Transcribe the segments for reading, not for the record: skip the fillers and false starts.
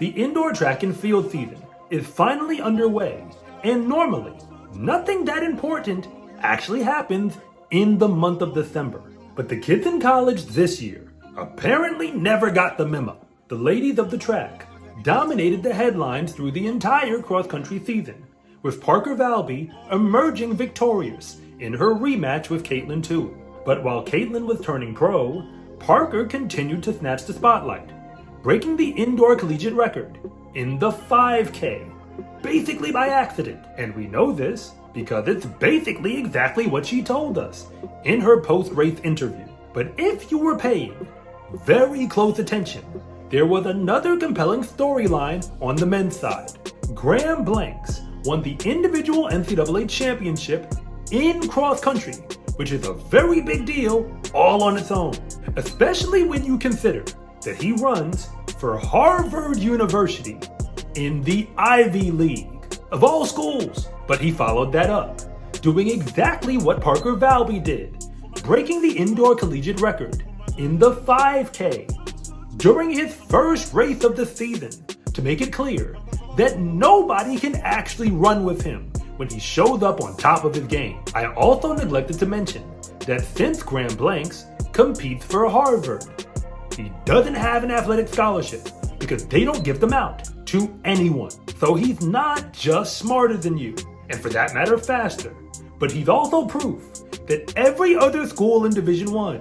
The indoor track and field season is finally underway, and normally, nothing that important actually happens in the month of December. But the kids in college this year apparently never got the memo. The ladies of the track dominated the headlines through the entire cross-country season, with Parker Valby emerging victorious in her rematch with Caitlin Tui. But while Caitlin was turning pro, Parker continued to snatch the spotlight, breaking the indoor collegiate record in the 5K, basically by accident. And we know this because it's basically exactly what she told us in her post-race interview. But if you were paying very close attention, there was another compelling storyline on the men's side. Graham Blanks won the individual NCAA championship in cross country, which is a very big deal all on its own, especially when you consider that he runs for Harvard University in the Ivy League, of all schools. But he followed that up, doing exactly what Parker Valby did, breaking the indoor collegiate record in the 5K during his first race of the season, to make it clear that nobody can actually run with him when he shows up on top of his game. I also neglected to mention that since Graham Blanks competes for Harvard, he doesn't have an athletic scholarship because they don't give them out to anyone. So he's not just smarter than you, and for that matter faster, but he's also proof that every other school in Division I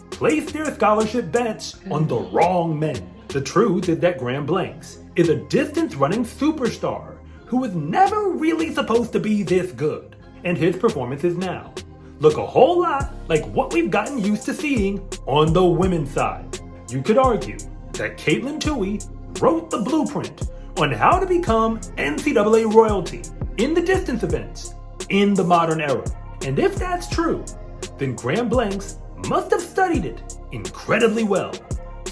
placed their scholarship bets on the wrong men. The truth is that Graham Blanks is a distance running superstar who was never really supposed to be this good, and his performances now look a whole lot like what we've gotten used to seeing on the women's side. You could argue that Caitlin Tui wrote the blueprint on how to become NCAA royalty in the distance events in the modern era. And if that's true, then Graham Blanks must have studied it incredibly well.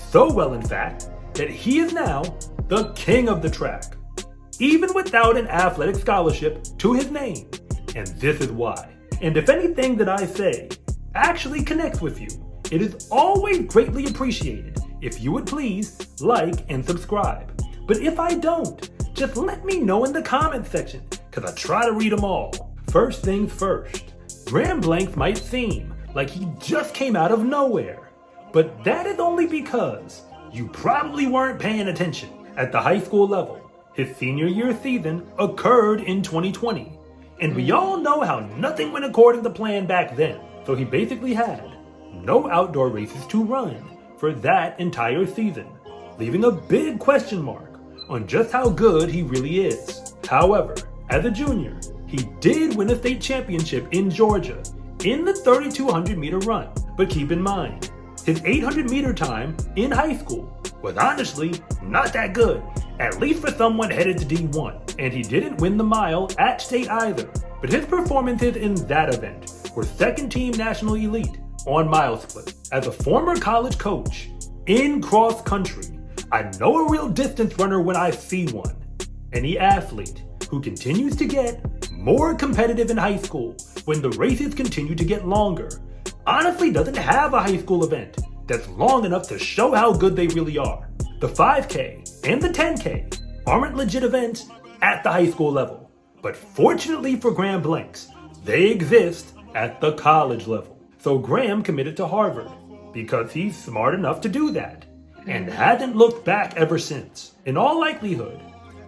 So well, in fact, that he is now the king of the track, even without an athletic scholarship to his name. And this is why. And if anything that I say actually connects with you, it is always greatly appreciated if you would please like and subscribe. But if I don't, just let me know in the comment section, because I try to read them all. First things first, Graham Blanks might seem like he just came out of nowhere, but that is only because you probably weren't paying attention. At the high school level, his senior year season occurred in 2020, and we all know how nothing went according to plan back then. So he basically had no outdoor races to run for that entire season, leaving a big question mark on just how good he really is. However, as a junior, he did win a state championship in Georgia in the 3,200 meter run. But keep in mind, his 800 meter time in high school was honestly not that good, at least for someone headed to D1. And he didn't win the mile at state either, but his performances in that event were second team national elite on mile split. As a former college coach in cross country, I know a real distance runner when I see one. Any athlete who continues to get more competitive in high school when the races continue to get longer honestly doesn't have a high school event that's long enough to show how good they really are. The 5K and the 10K aren't legit events at the high school level, but fortunately for Graham Blanks, they exist at the college level. So Graham committed to Harvard because he's smart enough to do that and hasn't looked back ever since. In all likelihood,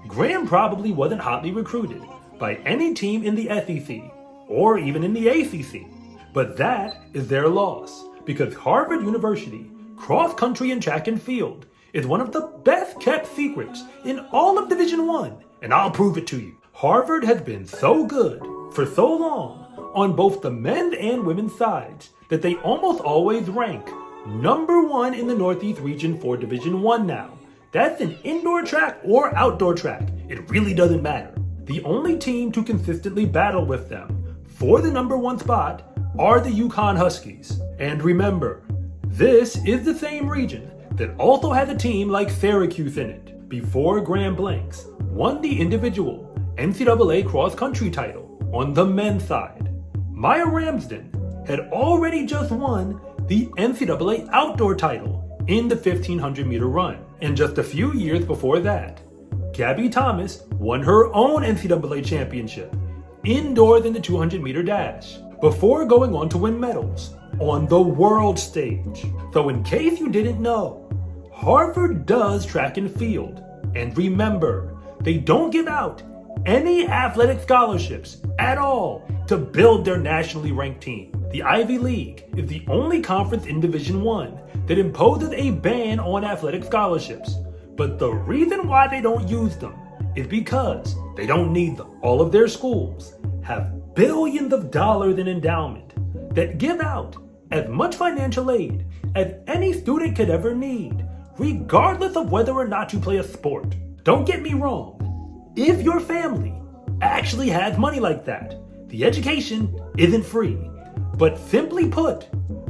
Graham probably wasn't hotly recruited by any team in the SEC or even in the ACC, but that is their loss because Harvard University cross country and track and field is one of the best kept secrets in all of Division I, and I'll prove it to you. Harvard has been so good for so long on both the men's and women's sides that they almost always rank number 1 in the Northeast region for Division I now. That's an indoor track or outdoor track. It really doesn't matter. The only team to consistently battle with them for the number 1 spot are the UConn Huskies. And remember, this is the same region that also has a team like Syracuse in it before Graham Blanks won the individual NCAA cross-country title on the men's side. Maya Ramsden had already just won the NCAA outdoor title in the 1,500 meter run. And just a few years before that, Gabby Thomas won her own NCAA championship, indoors in the 200-meter dash, before going on to win medals on the world stage. So in case you didn't know, Harvard does track and field. And remember, they don't give out any athletic scholarships at all to build their nationally ranked team. The Ivy League is the only conference in Division I that imposes a ban on athletic scholarships. But the reason why they don't use them is because they don't need them. All of their schools have billions of dollars in endowment that give out as much financial aid as any student could ever need, regardless of whether or not you play a sport. Don't get me wrong, if your family actually has money like that, the education isn't free. But simply put,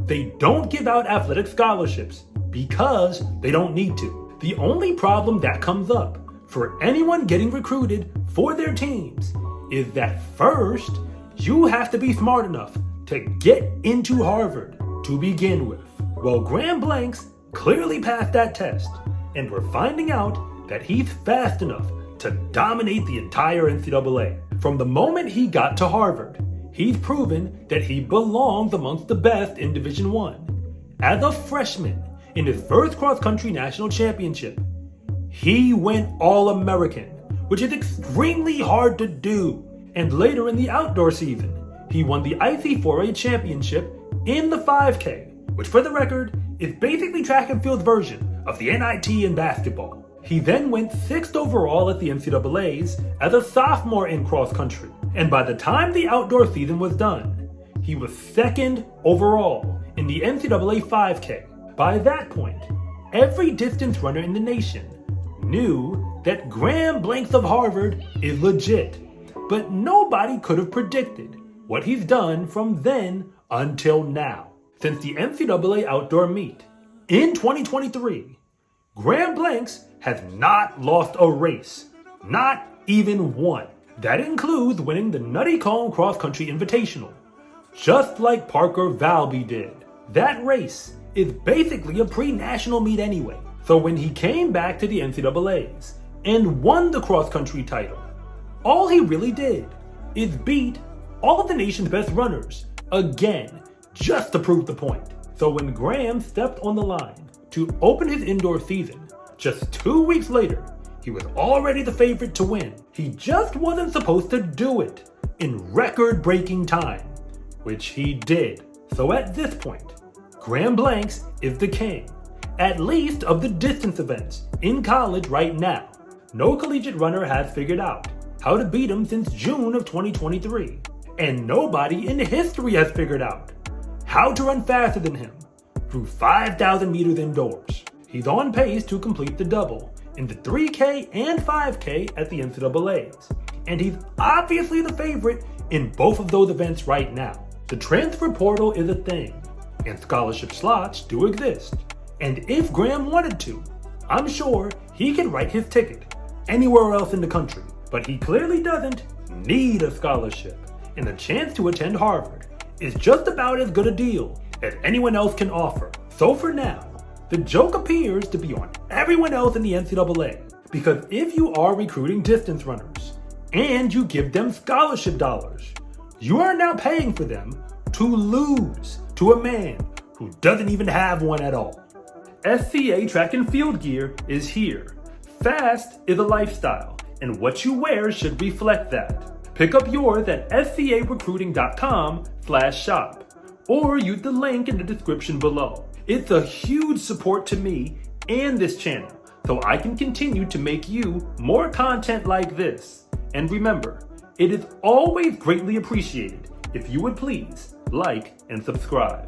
they don't give out athletic scholarships because they don't need to. The only problem that comes up for anyone getting recruited for their teams is that first, you have to be smart enough to get into Harvard to begin with. Well, Graham Blanks clearly passed that test, and we're finding out that he's fast enough to dominate the entire NCAA. From the moment he got to Harvard, he's proven that he belongs amongst the best in Division I. As a freshman, in his first cross-country national championship, he went All-American, which is extremely hard to do. And later in the outdoor season, he won the IC4A championship in the 5K, which for the record is basically track and field's version of the NIT in basketball. He then went 6th overall at the NCAAs as a sophomore in cross-country. And by the time the outdoor season was done, he was 2nd overall in the NCAA 5K. By that point, every distance runner in the nation knew that Graham Blanks of Harvard is legit, but nobody could have predicted what he's done from then until now. Since the NCAA outdoor meet in 2023, Graham Blanks has not lost a race, not even one. That includes winning the Nutty Cone Cross Country Invitational, just like Parker Valby did. That race is basically a pre-national meet anyway. So when he came back to the NCAAs and won the cross-country title, all he really did is beat all of the nation's best runners again, just to prove the point. So when Graham stepped on the line to open his indoor season, just 2 weeks later, he was already the favorite to win. He just wasn't supposed to do it in record-breaking time, which he did. So at this point, Graham Blanks is the king, at least of the distance events in college right now. No collegiate runner has figured out how to beat him since June of 2023. And nobody in history has figured out how to run faster than him through 5,000 meters indoors. He's on pace to complete the double in the 3K and 5K at the NCAAs. And he's obviously the favorite in both of those events right now. The transfer portal is a thing, and scholarship slots do exist. And if Graham wanted to, I'm sure he could write his ticket anywhere else in the country. But he clearly doesn't need a scholarship, and the chance to attend Harvard is just about as good a deal as anyone else can offer. So for now, the joke appears to be on everyone else in the NCAA, because if you are recruiting distance runners and you give them scholarship dollars, you are now paying for them to lose to a man who doesn't even have one at all. SCA track and field gear is here. Fast is a lifestyle, and what you wear should reflect that. Pick up yours at scarecruiting.com/shop or use the link in the description below. It's a huge support to me and this channel, so I can continue to make you more content like this. And remember, it is always greatly appreciated if you would please like and subscribe.